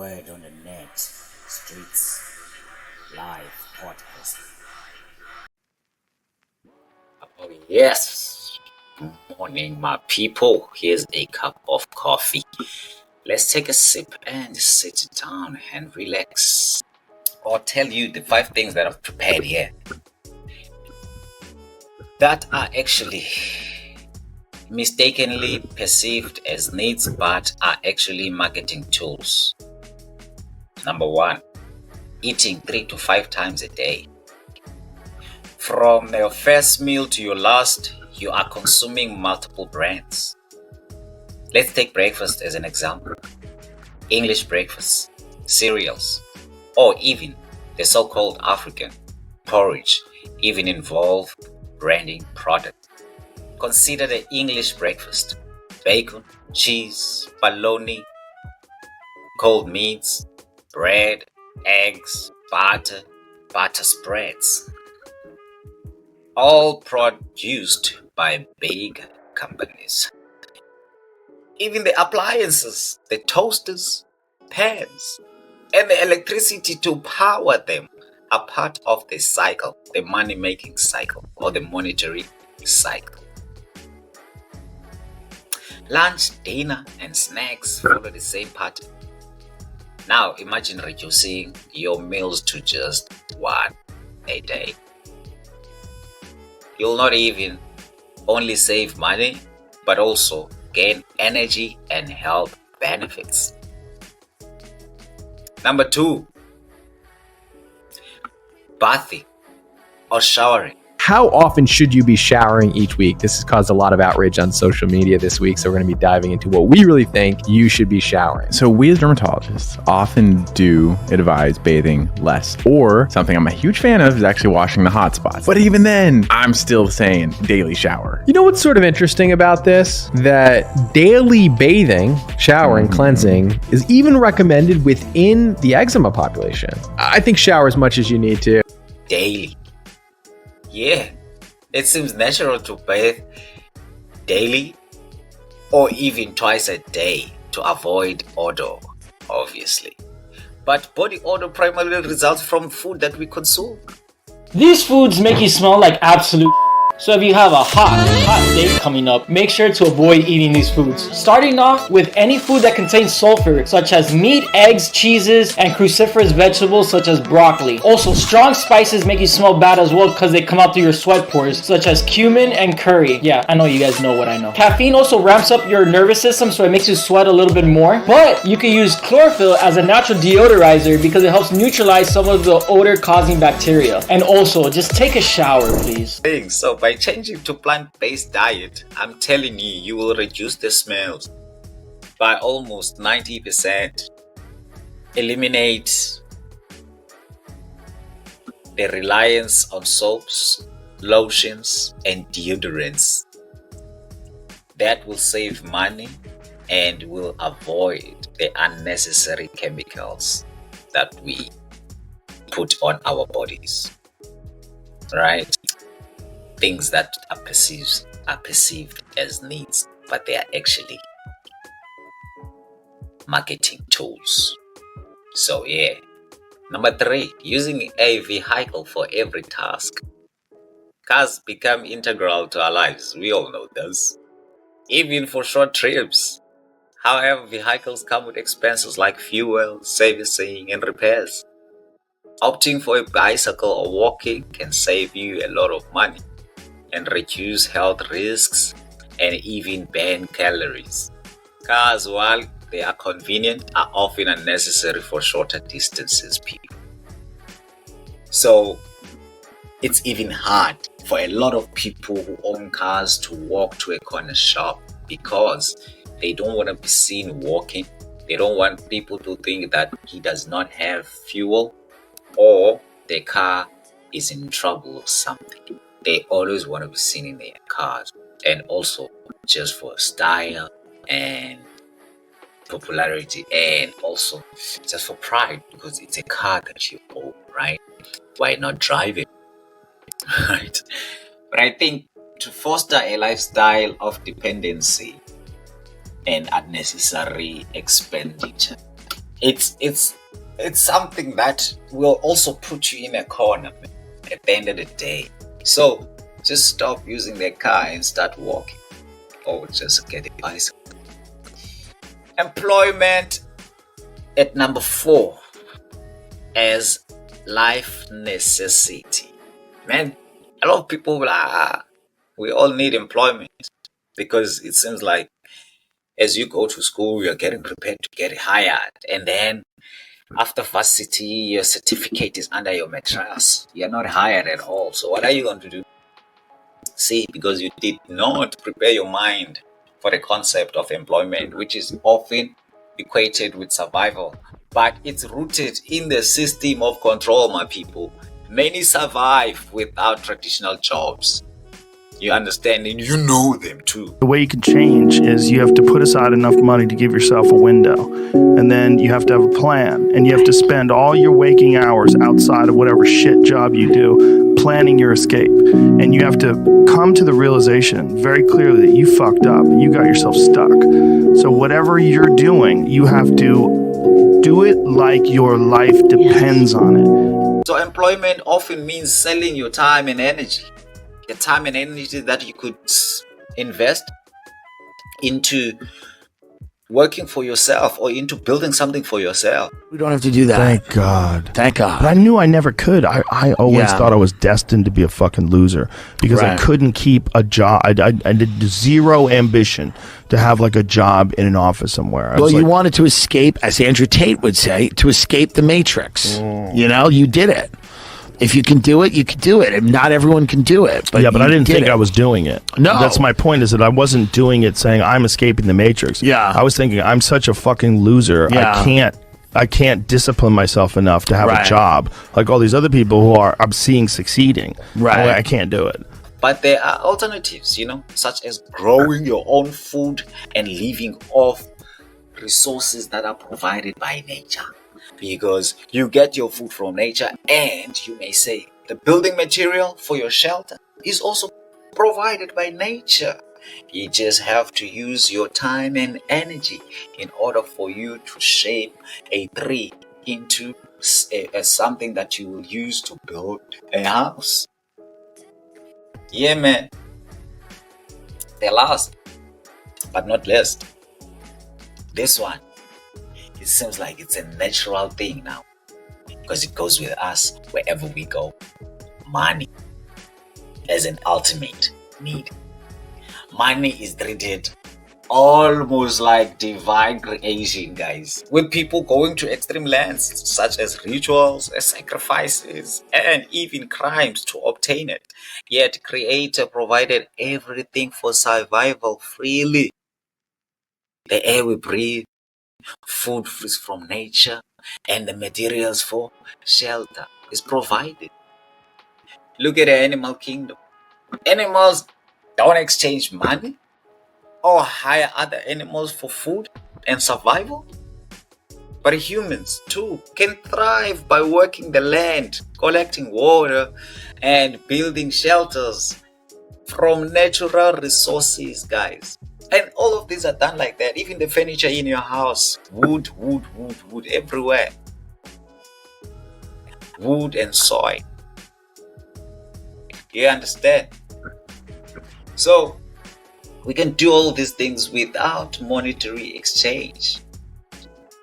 word on the net, streets, live, podcast. Oh, yes. Good morning, my people. Here's a cup of coffee. Let's take a sip and sit down and relax. I'll tell you the 5 things that I've prepared here that are actually mistakenly perceived as needs but are actually marketing tools. Number 1, eating 3 to 5 times a day. From your first meal to your last, you are consuming multiple brands. Let's take breakfast as an example. English breakfast, cereals, or even the so-called African porridge even involve branding products. Consider the English breakfast: bacon, cheese, bologna, cold meats, bread, eggs, butter spreads, all produced by big companies. Even the appliances, the toasters, pans, and the electricity to power them are part of the cycle, the money-making cycle or the monetary cycle. Lunch, dinner, and snacks follow the same pattern. Now imagine reducing your meals to just 1 a day. You'll not even only save money, but also gain energy and health benefits. Number 2, bathing or showering. How often should you be showering each week? This has caused a lot of outrage on social media this week, so we're going to be diving into what we really think you should be showering. So we as dermatologists often do advise bathing less, or something I'm a huge fan of is actually washing the hot spots. But even then, I'm still saying daily shower. You know what's sort of interesting about this? That daily bathing, showering, cleansing is even recommended within the eczema population. I think shower as much as you need to. Daily. Yeah, it seems natural to bathe daily or even twice a day to avoid odor, obviously. But body odor primarily results from food that we consume. These foods make you smell like absolute. So if you have a hot day coming up, make sure to avoid eating these foods. Starting off with any food that contains sulfur, such as meat, eggs, cheeses, and cruciferous vegetables such as broccoli. Also, strong spices make you smell bad as well because they come out through your sweat pores, such as cumin and curry. Yeah, I know you guys know what I know. Caffeine also ramps up your nervous system, so it makes you sweat a little bit more. But you can use chlorophyll as a natural deodorizer because it helps neutralize some of the odor-causing bacteria. And also, just take a shower, please. So by changing to plant-based diet, I'm telling you, you will reduce the smells by almost 90%. Eliminate the reliance on soaps, lotions, and deodorants. That will save money and will avoid the unnecessary chemicals that we put on our bodies. Right? Things that are perceived as needs, but they are actually marketing tools. So yeah. Number 3, using a vehicle for every task. Cars become integral to our lives. We all know this. Even for short trips. However, vehicles come with expenses like fuel, servicing, and repairs. Opting for a bicycle or walking can save you a lot of money and reduce health risks and even burn calories. Cars, while they are convenient, are often unnecessary for shorter distances, people. So it's even hard for a lot of people who own cars to walk to a corner shop because they don't want to be seen walking. They don't want people to think that he does not have fuel or the car is in trouble or something. They always want to be seen in their cars, and also just for style and popularity, and also just for pride because it's a car that you own, right? Why not drive it? Right? But I think to foster a lifestyle of dependency and unnecessary expenditure, it's something that will also put you in a corner at the end of the day. So just stop using the car and start walking, or just get a bicycle. Employment at number 4 as life necessity. Man, a lot of people will we all need employment, because it seems like as you go to school, you're getting prepared to get hired, and then after varsity, your certificate is under your mattress. You're not hired at all. So what are you going to do? See, because you did not prepare your mind for the concept of employment, which is often equated with survival, but it's rooted in the system of control, my people. Many survive without traditional jobs. You understand, and you know them too. The way you can change is you have to put aside enough money to give yourself a window. And then you have to have a plan. And you have to spend all your waking hours outside of whatever shit job you do planning your escape. And you have to come to the realization very clearly that you fucked up and you got yourself stuck. So whatever you're doing, you have to do it like your life depends on it. So employment often means selling your time and energy. The time and energy that you could invest into working for yourself or into building something for yourself. We don't have to do that. Thank God. Thank God. But I knew I never could. I always thought I was destined to be a fucking loser because I couldn't keep a job. I did zero ambition to have like a job in an office somewhere. Well, you wanted to escape, as Andrew Tate would say, to escape the matrix. You know, you did it. If you can do it, you can do it. And not everyone can do it. But but I didn't think I was doing it. No. That's my point, is that I wasn't doing it saying I'm escaping the matrix. Yeah. I was thinking I'm such a fucking loser. Yeah. I can't discipline myself enough to have a job like all these other people who I'm seeing succeeding. Right. I can't do it. But there are alternatives, such as growing your own food and living off resources that are provided by nature. Because you get your food from nature, and you may say the building material for your shelter is also provided by nature. You just have to use your time and energy in order for you to shape a tree into something that you will use to build a house. Yeah, man. The last but not least, this one. It seems like it's a natural thing now, because it goes with us wherever we go. Money as an ultimate need. Money is treated almost like divine creation, guys, with people going to extreme lengths such as rituals, sacrifices, and even crimes to obtain it. Yet Creator provided everything for survival freely. The air we breathe, food is from nature, and the materials for shelter is provided. Look at the animal kingdom. Animals don't exchange money or hire other animals for food and survival. But humans too can thrive by working the land, collecting water, and building shelters from natural resources, guys. And all of these are done like that. Even the furniture in your house, wood everywhere. Wood and soil. You understand? So, we can do all these things without monetary exchange.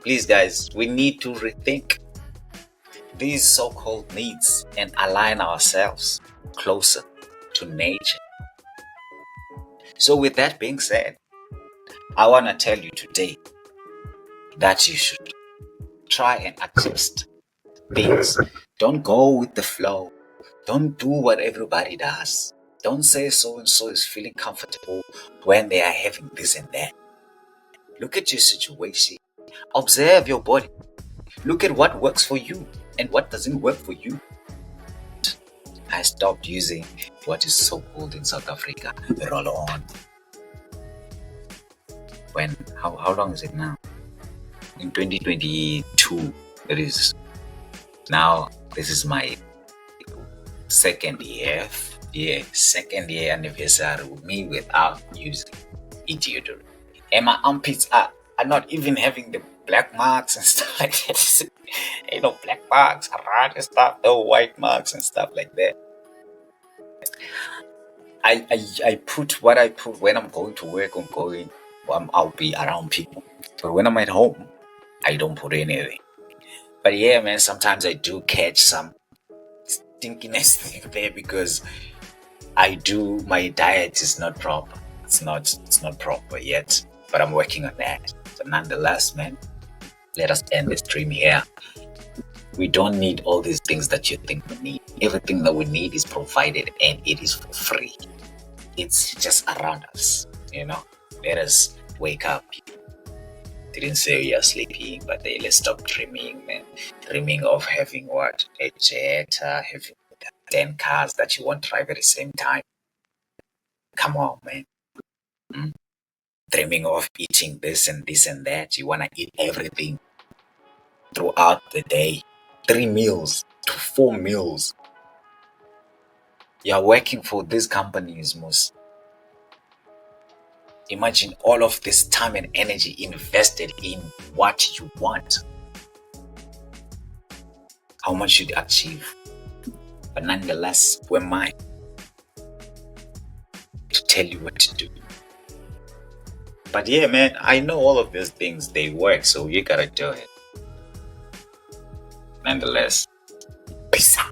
Please, guys, we need to rethink these so-called needs and align ourselves closer to nature. So with that being said, I want to tell you today that you should try and adjust things. Don't go with the flow. Don't do what everybody does. Don't say so-and-so is feeling comfortable when they are having this and that. Look at your situation. Observe your body. Look at what works for you and what doesn't work for you. I stopped using what is so called in South Africa, roll on. How long is it now? In 2022, it is. Now, this is my second year anniversary with me without using deodorant. And my armpits are not even having the black marks and stuff like that. Ain't no black marks around and stuff, no white marks and stuff like that. I put what I put when I'm going to work. I'll be around people. But when I'm at home, I don't put anything. But yeah, man, sometimes I do catch some stinkiness thing there because my diet is not proper. It's not proper yet, but I'm working on that. So nonetheless, man, let us end this dream here. We don't need all these things that you think we need. Everything that we need is provided and it is for free. It's just around us, Let us wake up. Didn't say you're sleeping, but let's stop dreaming, man. Dreaming of having what? A jet, having 10 cars that you won't drive at the same time. Come on, man. Dreaming of eating this and this and that. You want to eat everything throughout the day. 3 meals to 4 meals. You're working for these companies, most. Imagine all of this time and energy invested in what you want. How much you'd achieve. But nonetheless, who am I to tell you what to do? But yeah, man, I know all of these things, they work, so you gotta do it. Nonetheless, peace out.